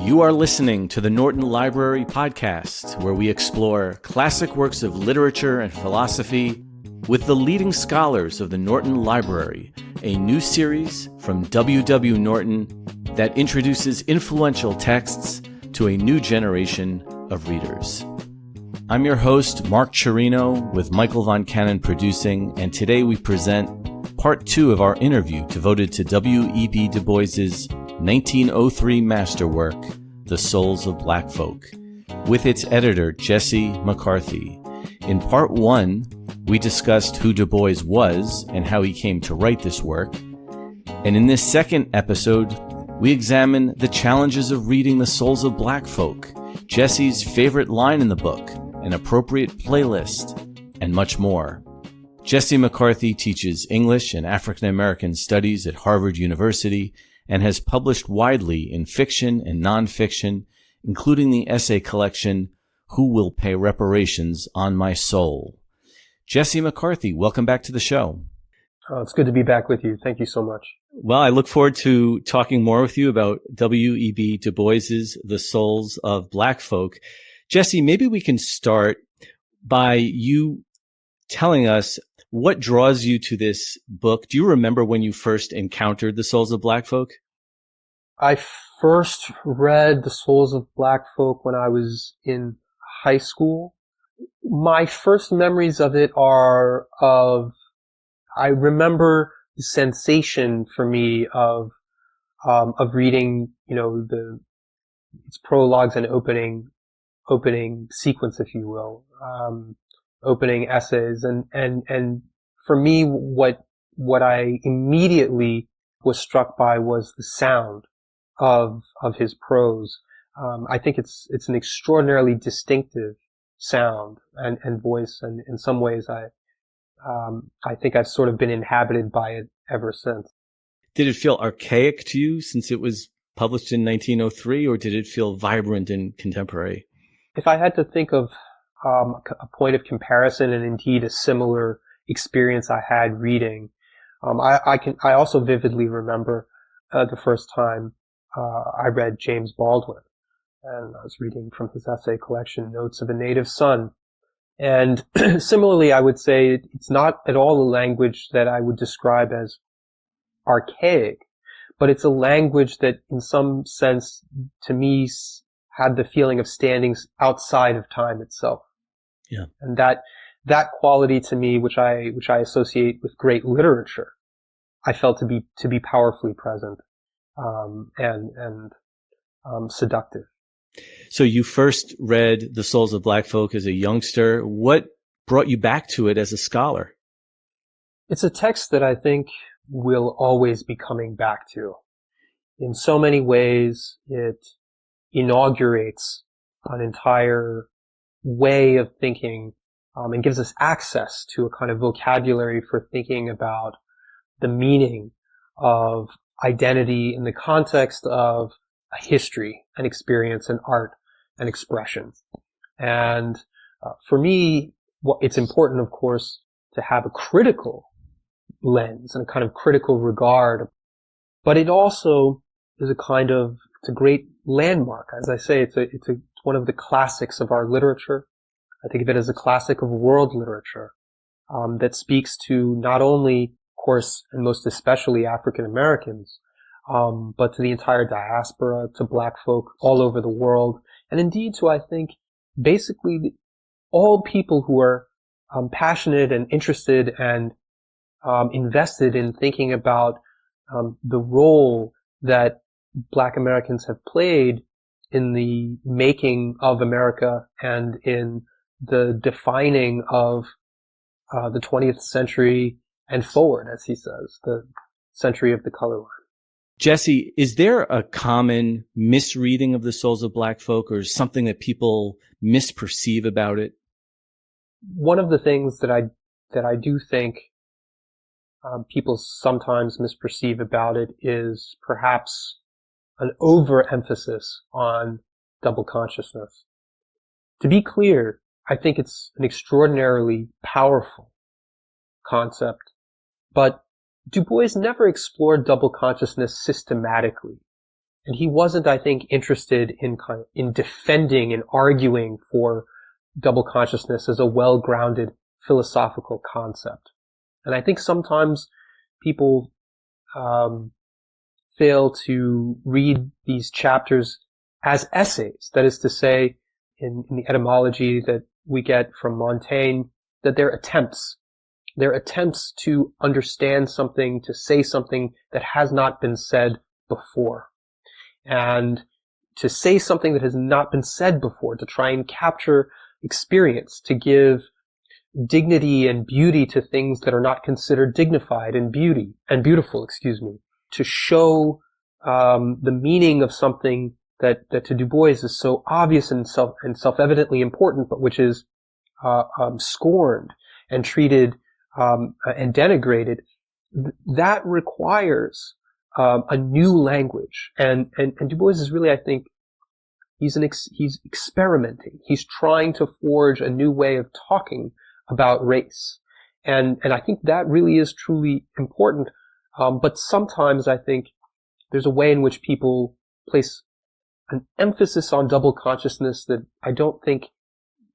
You are listening to the Norton Library podcast, where we explore classic works of literature and philosophy with the leading scholars of the Norton Library, a new series from W.W. Norton that introduces influential texts to a new generation of readers. I'm your host, Mark Chirino, with Michael Von Cannon producing, and today we present part 2 of our interview devoted to W.E.B. Du Bois's 1903 masterwork, The Souls of Black Folk, with its editor, Jesse McCarthy. In part 1, we discussed who Du Bois was and how he came to write this work. And in this second episode, we examine the challenges of reading The Souls of Black Folk, Jesse's favorite line in the book, an appropriate playlist, and much more. Jesse McCarthy teaches English and African American Studies at Harvard University and has published widely in fiction and nonfiction, including the essay collection, Who Will Pay Reparations, On My Soul. Jesse McCarthy, welcome back to the show. Oh, it's good to be back with you. Thank you so much. Well, I look forward to talking more with you about W.E.B. Du Bois's The Souls of Black Folk. Jesse, maybe we can start by you telling us what draws you to this book. Do you remember when you first encountered The Souls of Black Folk? I first read The Souls of Black Folk when I was in high school. My first memories of it are I remember the sensation for me of reading, its prologues and opening sequence, if you will, opening essays. And for me, what I immediately was struck by was the sound of his prose. I think it's an extraordinarily distinctive sound and voice. And in some ways, I think I've sort of been inhabited by it ever since. Did it feel archaic to you since it was published in 1903, or did it feel vibrant and contemporary? If I had to think of a point of comparison, and indeed a similar experience I had reading, I also vividly remember the first time I read James Baldwin, and I was reading from his essay collection, Notes of a Native Son. And similarly, I would say it's not at all a language that I would describe as archaic, but it's a language that in some sense, to me, had the feeling of standing outside of time itself. Yeah. And that quality to me, which I associate with great literature, I felt to be powerfully present, and seductive. So you first read The Souls of Black Folk as a youngster. What brought you back to it as a scholar? It's a text that I think we'll always be coming back to. In so many ways, it inaugurates an entire way of thinking, and gives us access to a kind of vocabulary for thinking about the meaning of identity in the context of a history, an experience, an art, an expression. And for me, it's important, of course, to have a critical lens and a kind of critical regard. But it also is it's a great landmark. As I say, it's one of the classics of our literature. I think of it as a classic of world literature, that speaks to not only, of course, and most especially African Americans, but to the entire diaspora, to Black folk all over the world, and indeed to, I think, basically all people who are passionate and interested and invested in thinking about the role that Black Americans have played in the making of America and in the defining of the 20th century and forward, as he says, the century of the color line. Jesse, is there a common misreading of The Souls of Black Folk, or something that people misperceive about it? One of the things that I do think people sometimes misperceive about it is perhaps an overemphasis on double consciousness. To be clear, I think it's an extraordinarily powerful concept, but Du Bois never explored double consciousness systematically. And he wasn't, I think, interested in defending and arguing for double consciousness as a well-grounded philosophical concept. And I think sometimes people fail to read these chapters as essays. That is to say, in the etymology that we get from Montaigne, that they're attempts. They're attempts to understand something, to say something that has not been said before. And to say something that has not been said before, to try and capture experience, to give dignity and beauty to things that are not considered dignified and beautiful, to show the meaning of something that to Du Bois is so obvious and self-evidently important, but which is scorned and treated and denigrated. That requires a new language, and Du Bois is really, I think, he's experimenting. He's trying to forge a new way of talking about race, and I think that really is truly important. But sometimes I think there's a way in which people place an emphasis on double consciousness that I don't think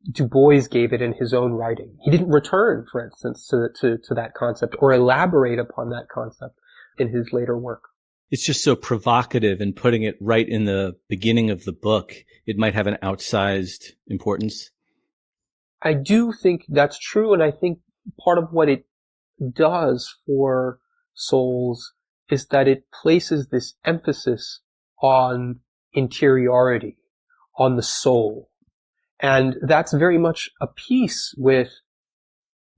Du Bois gave it in his own writing. He didn't return, for instance, to that concept or elaborate upon that concept in his later work. It's just so provocative, and putting it right in the beginning of the book, it might have an outsized importance. I do think that's true, and I think part of what it does for Souls is that it places this emphasis on interiority, on the soul. And that's very much a piece with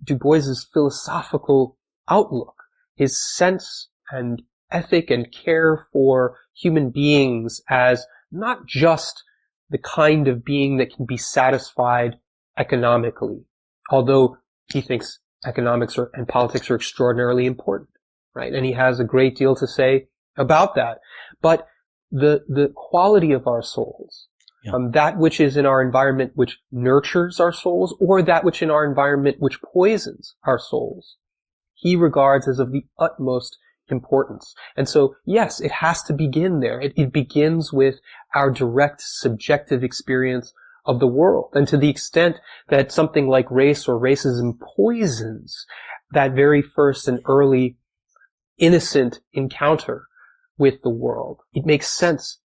Du Bois's philosophical outlook, his sense and ethic and care for human beings as not just the kind of being that can be satisfied economically, although he thinks economics and politics are extraordinarily important, right? And he has a great deal to say about that. But the quality of our souls, that which is in our environment which nurtures our souls, or that which in our environment which poisons our souls, he regards as of the utmost importance. And so, yes, it has to begin there. It begins with our direct subjective experience of the world. And to the extent that something like race or racism poisons that very first and early innocent encounter with the world, it makes sense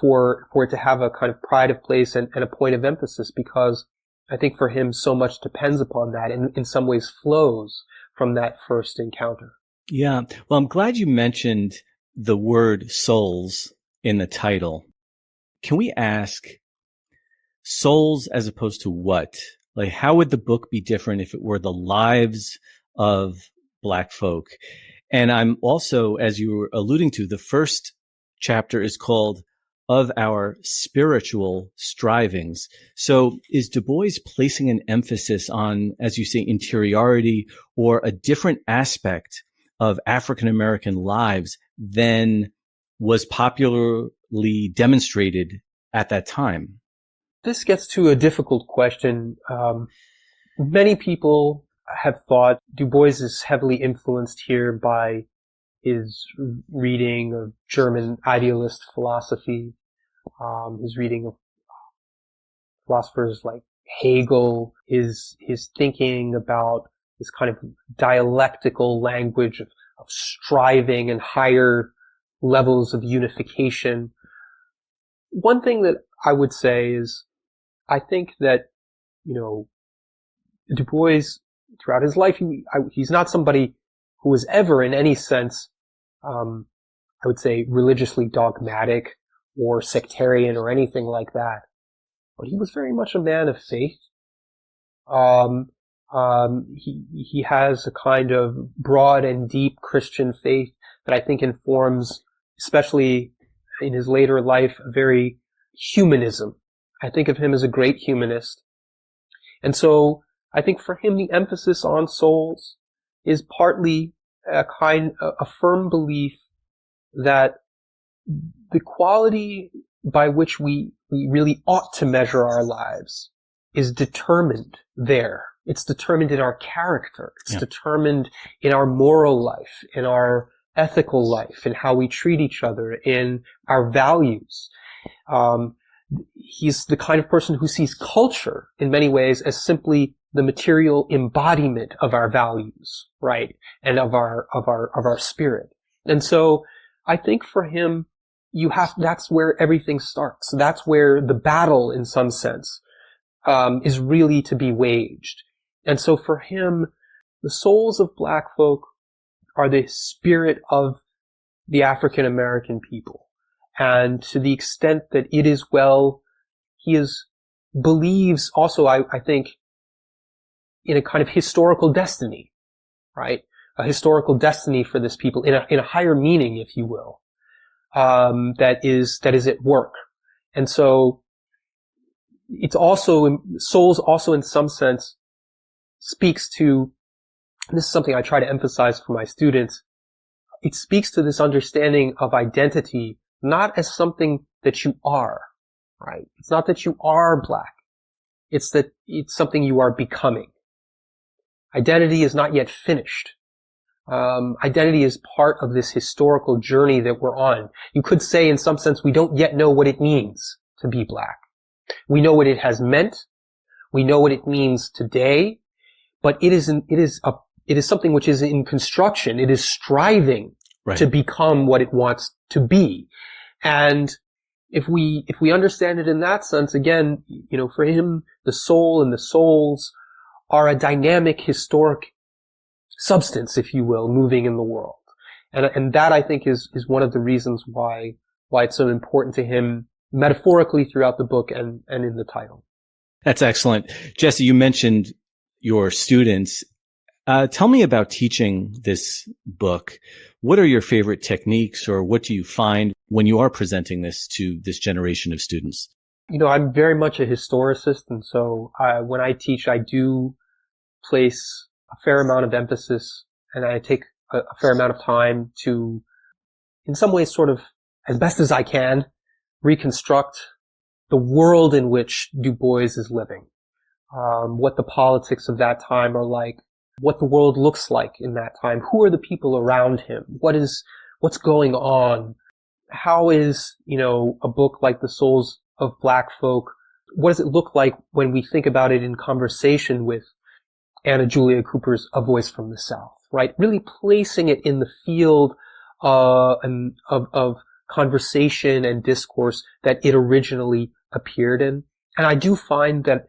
for it to have a kind of pride of place and a point of emphasis, because I think for him so much depends upon that and in some ways flows from that first encounter. Yeah. Well, I'm glad you mentioned the word souls in the title. Can we ask, souls as opposed to what? Like, how would the book be different if it were the lives of Black folk? And I'm also, as you were alluding to, the first chapter is called Of Our Spiritual Strivings. So is Du Bois placing an emphasis on, as you say, interiority or a different aspect of African-American lives than was popularly demonstrated at that time? This gets to a difficult question. Many people have thought Du Bois is heavily influenced here by his reading of German idealist philosophy, his reading of philosophers like Hegel, his thinking about this kind of dialectical language of striving and higher levels of unification. One thing that I would say is, I think that, Du Bois, throughout his life, he's not somebody who was ever in any sense, I would say, religiously dogmatic or sectarian or anything like that. But he was very much a man of faith. He has a kind of broad and deep Christian faith that I think informs, especially in his later life, a very humanism. I think of him as a great humanist. And so I think for him the emphasis on souls is partly a firm belief that the quality by which we really ought to measure our lives is determined there. It's determined in our character. It's determined in our moral life, in our ethical life, in how we treat each other, in our values. He's the kind of person who sees culture in many ways as simply the material embodiment of our values, right? And of our spirit. And so I think for him, that's where everything starts. That's where the battle, in some sense, is really to be waged. And so for him, the souls of Black folk are the spirit of the African American people. And to the extent that it is believes also, I think, in a kind of historical destiny, right? A historical destiny for this people in a higher meaning, if you will, that is at work. And so it's also, souls also in some sense speaks to, this is something I try to emphasize for my students, it speaks to this understanding of identity not as something that you are, right? It's not that you are Black. It's that it's something you are becoming. Identity is not yet finished. Identity is part of this historical journey that we're on. You could say, in some sense, we don't yet know what it means to be Black. We know what it has meant. We know what it means today, but it is something which is in construction. It is striving to become what it wants to be. And if we understand it in that sense, again, for him, the soul and the souls are a dynamic historic substance, if you will, moving in the world. And that, I think, is one of the reasons why it's so important to him metaphorically throughout the book and in the title. That's excellent. Jesse, you mentioned your students. Tell me about teaching this book. What are your favorite techniques, or what do you find when you are presenting this to this generation of students? I'm very much a historicist, and so when I teach, I do place a fair amount of emphasis, and I take a fair amount of time to, in some ways, sort of, as best as I can, reconstruct the world in which Du Bois is living, what the politics of that time are like, what the world looks like in that time, who are the people around him, what's going on, how is, a book like The Souls of Black Folk, what does it look like when we think about it in conversation with Anna Julia Cooper's A Voice from the South, right? Really placing it in the field of conversation and discourse that it originally appeared in. And I do find that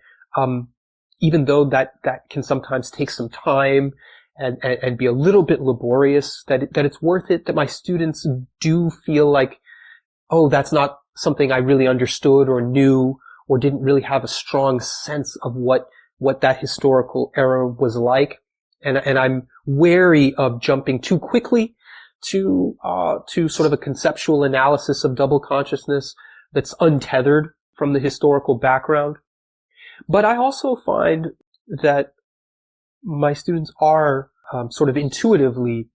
even though that can sometimes take some time and be a little bit laborious, that it's worth it, that my students do feel like, oh, that's not something I really understood or knew or didn't really have a strong sense of what that historical era was like. And I'm wary of jumping too quickly to sort of a conceptual analysis of double consciousness that's untethered from the historical background. But I also find that my students are sort of intuitively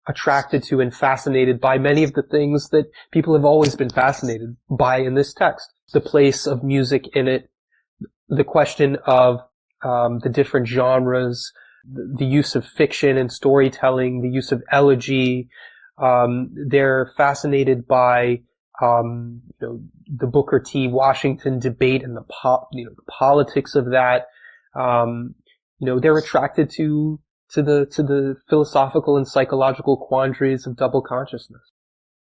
attracted to and fascinated by many of the things that people have always been fascinated by in this text. The place of music in it, the question of the different genres, the use of fiction and storytelling, the use of elegy. They're fascinated by the Booker T. Washington debate and the politics of that. They're attracted to the philosophical and psychological quandaries of double consciousness.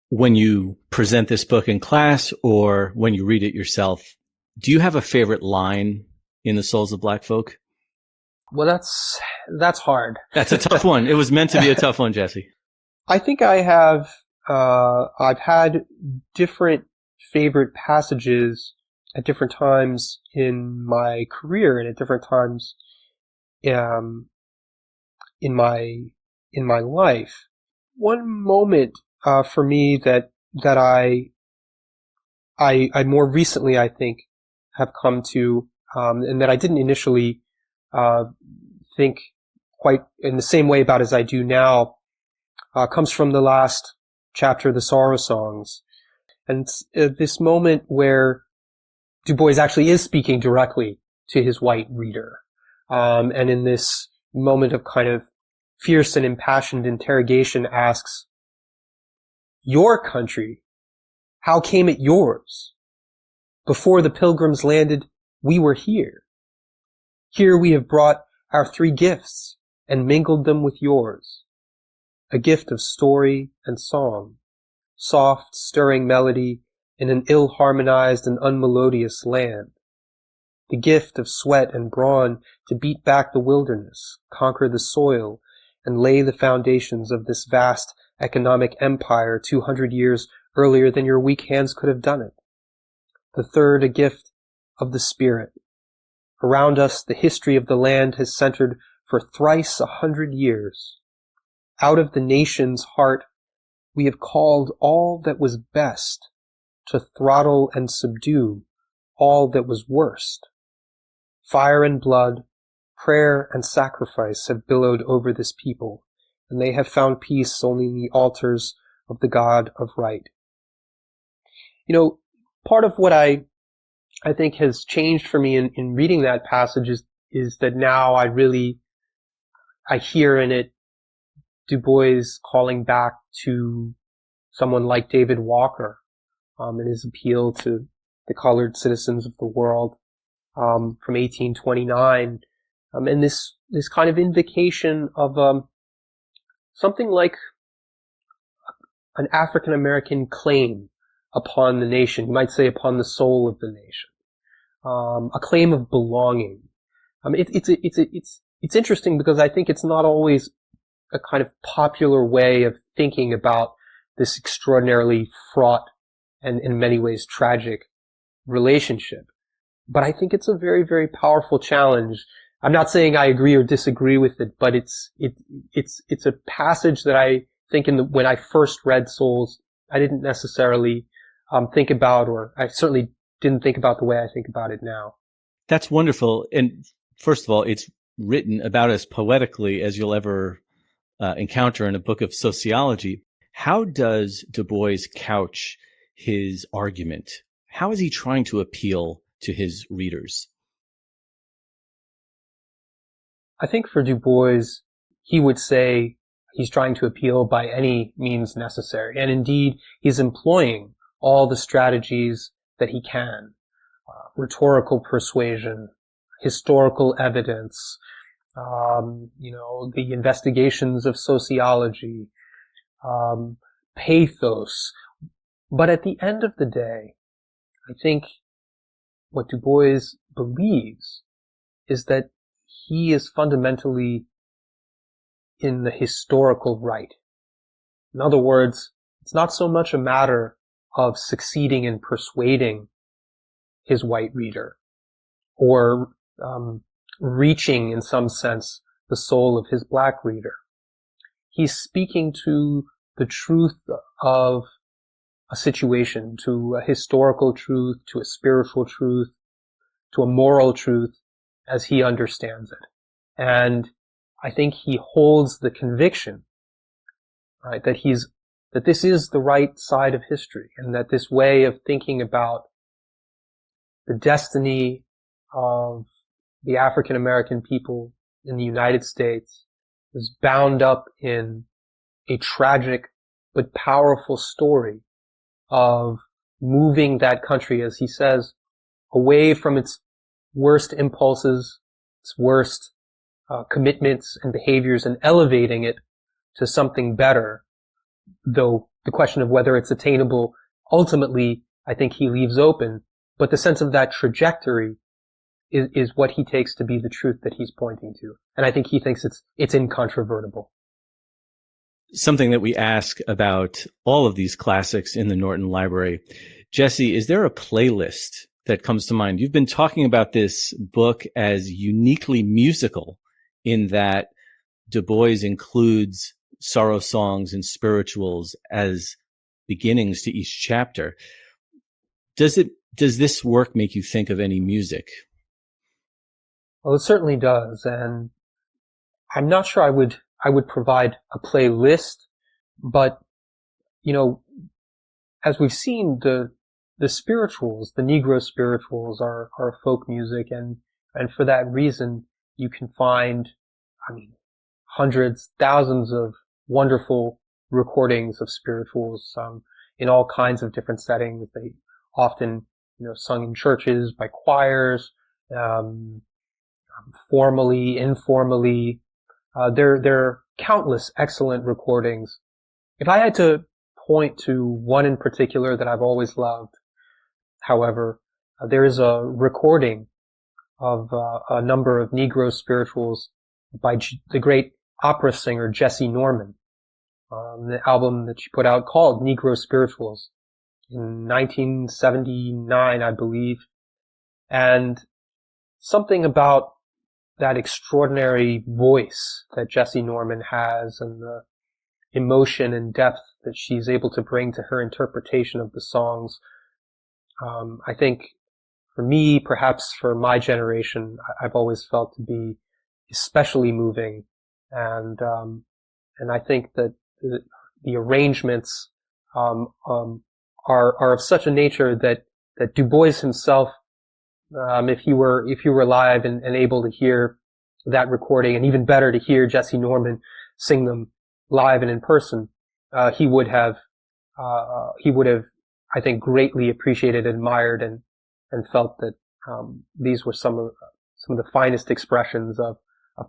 When you present this book in class or when you read it yourself, do you have a favorite line in The Souls of Black Folk? Well, that's hard. That's a tough one. It was meant to be a tough one, Jesse. I think I have, I've had different favorite passages at different times in my career and at different times, in my life. One moment, for me that I more recently, I think, have come to, and that I didn't initially, think quite in the same way about as I do now, comes from the last chapter, The Sorrow Songs. And it's this moment where Du Bois actually is speaking directly to his white reader. And in this moment of kind of fierce and impassioned interrogation asks, "Your country, how came it yours? Before the pilgrims landed, we were here. Here we have brought our 3 gifts and mingled them with yours. A gift of story and song, soft, stirring melody in an ill-harmonized and unmelodious land. The gift of sweat and brawn to beat back the wilderness, conquer the soil, and lay the foundations of this vast economic empire 200 years earlier than your weak hands could have done it. The third, a gift of the spirit. Around us, the history of the land has centered for thrice 100 years. Out of the nation's heart, we have called all that was best to throttle and subdue all that was worst. Fire and blood, prayer and sacrifice have billowed over this people, and they have found peace only in the altars of the God of right." You know, part of what I think has changed for me in reading that passage is that now I hear in it Du Bois calling back to someone like David Walker, in his appeal to the colored citizens of the world, from 1829, and this kind of invocation of something like an African American claim upon the nation. You might say upon the soul of the nation, a claim of belonging. It's interesting because I think it's not always a kind of popular way of thinking about this extraordinarily fraught and in many ways tragic relationship. But I think it's a very, very powerful challenge. I'm not saying I agree or disagree with it, but it's a passage that I think when I first read Souls, I didn't necessarily think about, or I certainly didn't think about the way I think about it now. That's wonderful. And first of all, it's written about as poetically as you'll ever encounter in a book of sociology. How does Du Bois couch his argument? How is he trying to appeal to his readers? I think for Du Bois, he would say he's trying to appeal by any means necessary. And indeed, he's employing all the strategies that he can. Rhetorical persuasion, historical evidence, the investigations of sociology, pathos. But at the end of the day, I think what Du Bois believes is that he is fundamentally in the historical right. In other words, it's not so much a matter of succeeding in persuading his white reader or reaching, in some sense, the soul of his black reader. He's speaking to the truth of a situation, to a historical truth, to a spiritual truth, to a moral truth as he understands it. And I think he holds the conviction, right, that this is the right side of history, and that this way of thinking about the destiny of the African American people in the United States is bound up in a tragic but powerful story of moving that country, as he says, away from its worst impulses, its worst commitments and behaviors, and elevating it to something better. Though the question of whether it's attainable, ultimately, I think he leaves open. But the sense of that trajectory is what he takes to be the truth that he's pointing to. And I think he thinks it's incontrovertible. Something that we ask about all of these classics in the Norton Library. Jesse, is there a playlist that comes to mind? You've been talking about this book as uniquely musical in that Du Bois includes sorrow songs and spirituals as beginnings to each chapter. Does this work make you think of any music? Well, it certainly does. And I'm not sure I would provide a playlist, but, as we've seen, the spirituals, the Negro spirituals are folk music. And for that reason, you can find, hundreds, thousands of wonderful recordings of spirituals, in all kinds of different settings. They often, sung in churches by choirs, formally, informally. There are countless excellent recordings. If I had to point to one in particular that I've always loved, however, there is a recording of a number of Negro spirituals by the great opera singer Jesse Norman. The album that she put out called Negro Spirituals in 1979, I believe. And something about that extraordinary voice that Jesse Norman has and the emotion and depth that she's able to bring to her interpretation of the songs. I think for me, perhaps for my generation, I've always felt to be especially moving. And I think that the arrangements, are of such a nature that Du Bois himself, if you were alive and able to hear that recording, and even better to hear Jesse Norman sing them live and in person, he would have, I think, greatly appreciated, admired, and felt that, these were some of the finest expressions of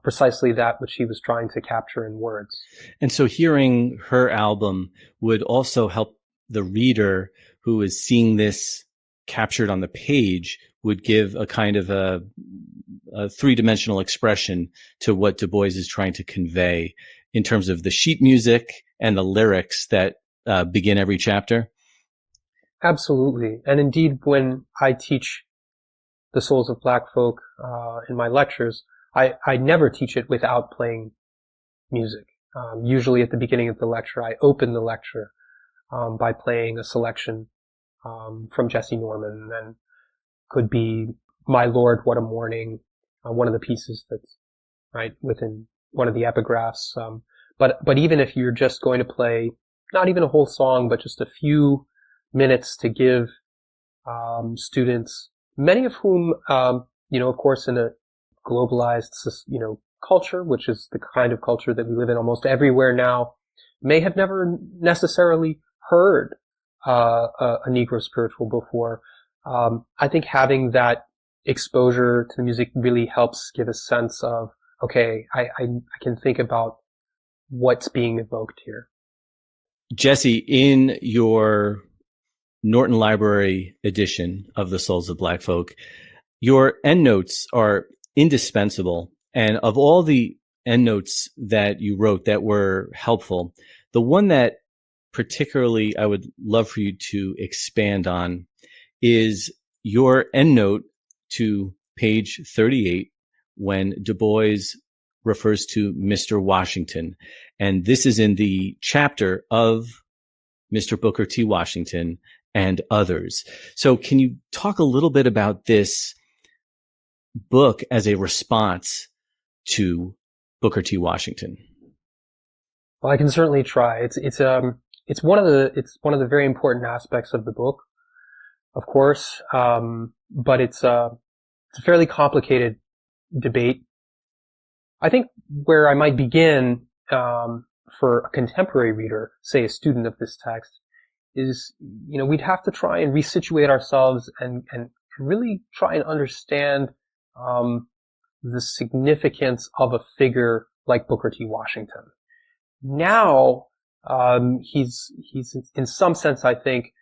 precisely that which he was trying to capture in words. And so hearing her album would also help the reader who is seeing this captured on the page, would give a kind of a three-dimensional expression to what Du Bois is trying to convey in terms of the sheet music and the lyrics that begin every chapter. Absolutely. And indeed, when I teach the Souls of Black Folk in my lectures, I never teach it without playing music. Usually at the beginning of the lecture, I open the lecture by playing a selection from Jesse Norman, and could be My Lord, What a Morning, one of the pieces that's right within one of the epigraphs. But even if you're just going to play not even a whole song, but just a few minutes to give students, many of whom, of course, in a globalized, culture, which is the kind of culture that we live in almost everywhere now, may have never necessarily heard a Negro spiritual before. I think having that exposure to the music really helps give a sense of, okay, I can think about what's being evoked here. Jesse, in your Norton Library edition of The Souls of Black Folk, your endnotes are indispensable. And of all the endnotes that you wrote that were helpful, the one that particularly I would love for you to expand on is your endnote to page 38 when Du Bois refers to Mr. Washington. And this is in the chapter of Mr. Booker T. Washington and others. So can you talk a little bit about this book as a response to Booker T. Washington? Well, I can certainly try. It's one of the very important aspects of the book, of course, but it's a fairly complicated debate. I think where I might begin for a contemporary reader, say a student of this text, is, we'd have to try and resituate ourselves and really try and understand the significance of a figure like Booker T. Washington. Now, he's in some sense, I think,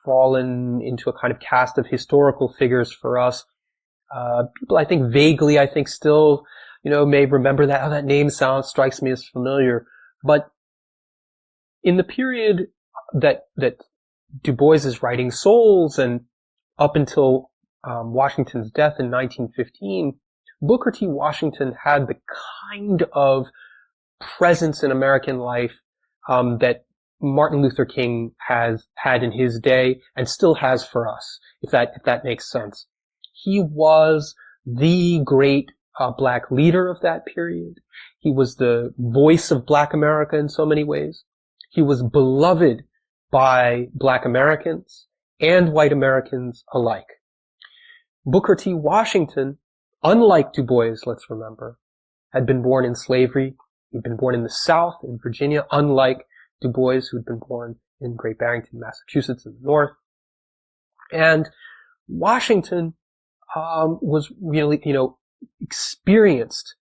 fallen into a kind of cast of historical figures for us. People, I think still, may remember that, that name strikes me as familiar. But in the period that Du Bois is writing Souls, and up until Washington's death in 1915, Booker T. Washington had the kind of presence in American life that Martin Luther King has had in his day and still has for us, if that makes sense. He was the great black leader of that period. He was the voice of Black America in so many ways. He was beloved by Black Americans and white Americans alike. Booker T. Washington, unlike Du Bois, let's remember, had been born in slavery. He'd been born in the South, in Virginia, unlike Du Bois, who'd been born in Great Barrington, Massachusetts, in the North. And Washington was really, experienced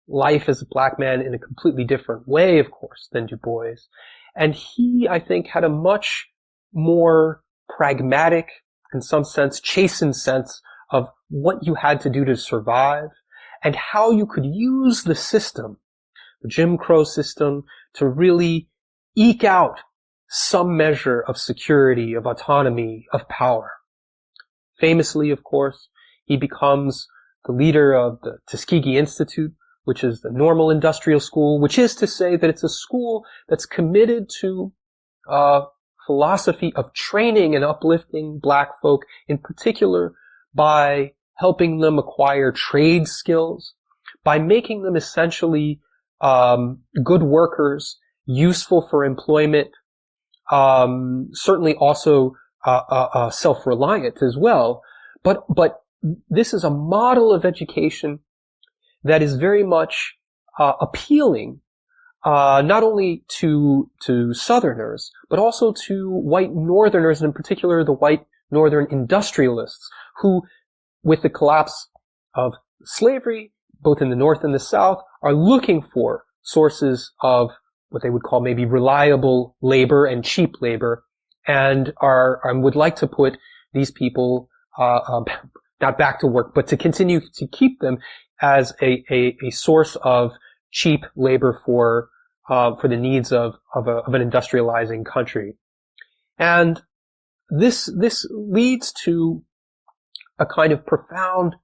life as a black man in a completely different way, of course, than Du Bois. And he, I think, had a much more pragmatic, in some sense, chastened sense of what you had to do to survive and how you could use the system, the Jim Crow system, to really eke out some measure of security, of autonomy, of power. Famously, of course, he becomes the leader of the Tuskegee Institute, which is the normal industrial school, which is to say that it's a school that's committed to philosophy of training and uplifting black folk, in particular by helping them acquire trade skills, by making them essentially good workers, useful for employment, certainly also self-reliant as well. But this is a model of education that is very much appealing not only to Southerners, but also to white Northerners, and in particular the white Northern industrialists, who, with the collapse of slavery, both in the North and the South, are looking for sources of what they would call maybe reliable labor and cheap labor, and would like to put these people not back to work, but to continue to keep them as a source of cheap labor for the needs of an industrializing country. And this leads to a kind of profound,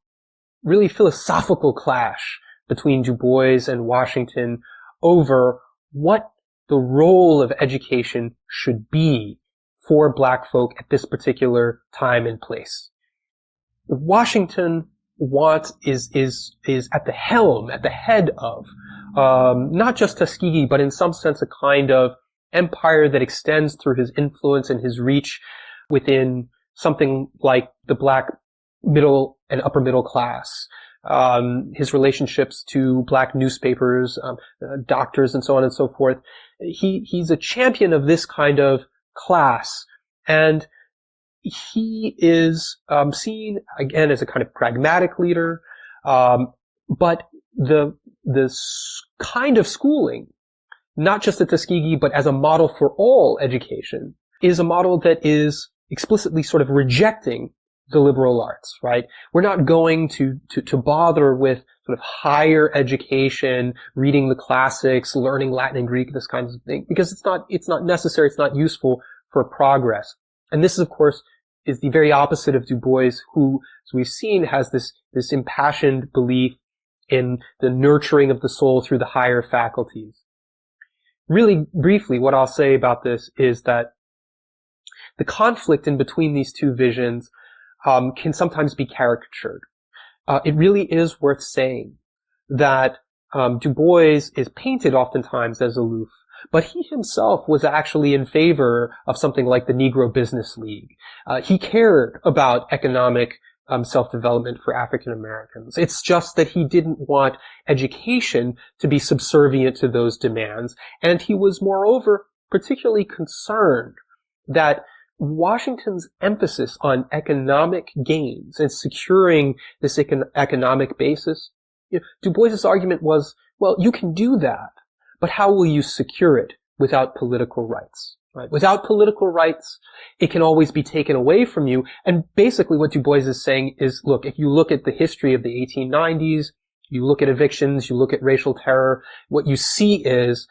really philosophical clash between Du Bois and Washington over what the role of education should be for black folk at this particular time and place. Washington is at the helm, at the head of, not just Tuskegee, but in some sense a kind of empire that extends through his influence and his reach within something like the black middle and upper middle class. His relationships to black newspapers, doctors, and so on and so forth. He's a champion of this kind of class, and he is seen again as a kind of pragmatic leader. But the kind of schooling, not just at Tuskegee, but as a model for all education, is a model that is explicitly sort of rejecting the liberal arts, right? We're not going to bother with sort of higher education, reading the classics, learning Latin and Greek, this kind of thing, because it's not necessary, it's not useful for progress. And this, of course, is the very opposite of Du Bois, who, as we've seen, has this impassioned belief in the nurturing of the soul through the higher faculties. Really briefly, what I'll say about this is that the conflict in between these two visions can sometimes be caricatured. It really is worth saying that Du Bois is painted oftentimes as aloof, but he himself was actually in favor of something like the Negro Business League. He cared about economic self-development for African Americans. It's just that he didn't want education to be subservient to those demands, and he was moreover particularly concerned that Washington's emphasis on economic gains and securing this economic basis, Du Bois's argument was, well, you can do that, but how will you secure it without political rights? Right? Without political rights, it can always be taken away from you. And basically what Du Bois is saying is, look, if you look at the history of the 1890s, you look at evictions, you look at racial terror, what you see is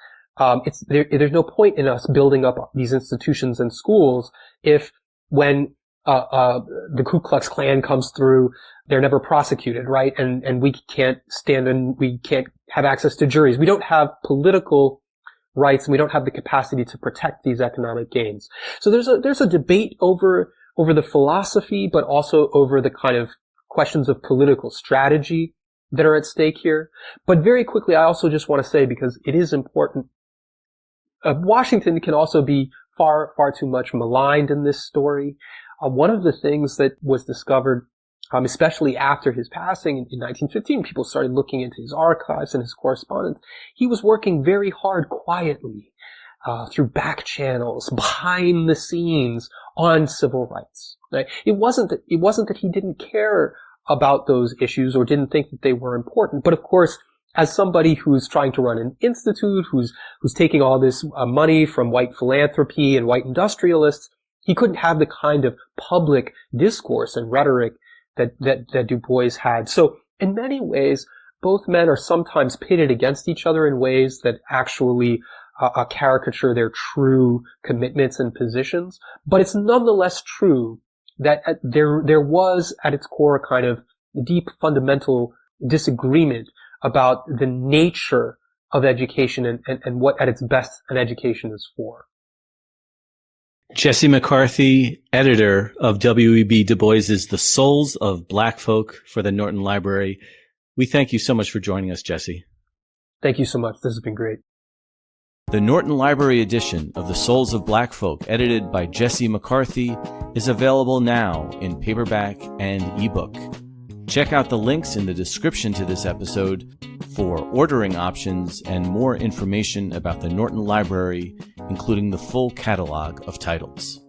there's no point in us building up these institutions and schools if when the Ku Klux Klan comes through, they're never prosecuted, right? And we can't stand and we can't have access to juries. We don't have political rights, and we don't have the capacity to protect these economic gains. So there's a debate over the philosophy, but also over the kind of questions of political strategy that are at stake here. But very quickly, I also just want to say, because it is important, Washington can also be far too much maligned in this story. One of the things that was discovered especially after his passing in 1915, people started looking into his archives and his correspondence. He was working very hard quietly through back channels, behind the scenes on civil rights. Right? It wasn't that he didn't care about those issues or didn't think that they were important, but of course, as somebody who's trying to run an institute, who's taking all this money from white philanthropy and white industrialists, he couldn't have the kind of public discourse and rhetoric that Du Bois had. So in many ways, both men are sometimes pitted against each other in ways that actually caricature their true commitments and positions. But it's nonetheless true that there was at its core a kind of deep fundamental disagreement about the nature of education and what at its best an education is for. Jesse McCarthy, editor of W.E.B. Du Bois's The Souls of Black Folk for the Norton Library. We thank you so much for joining us, Jesse. Thank you so much. This has been great. The Norton Library edition of The Souls of Black Folk, edited by Jesse McCarthy, is available now in paperback and ebook. Check out the links in the description to this episode for ordering options and more information about the Norton Library, including the full catalog of titles.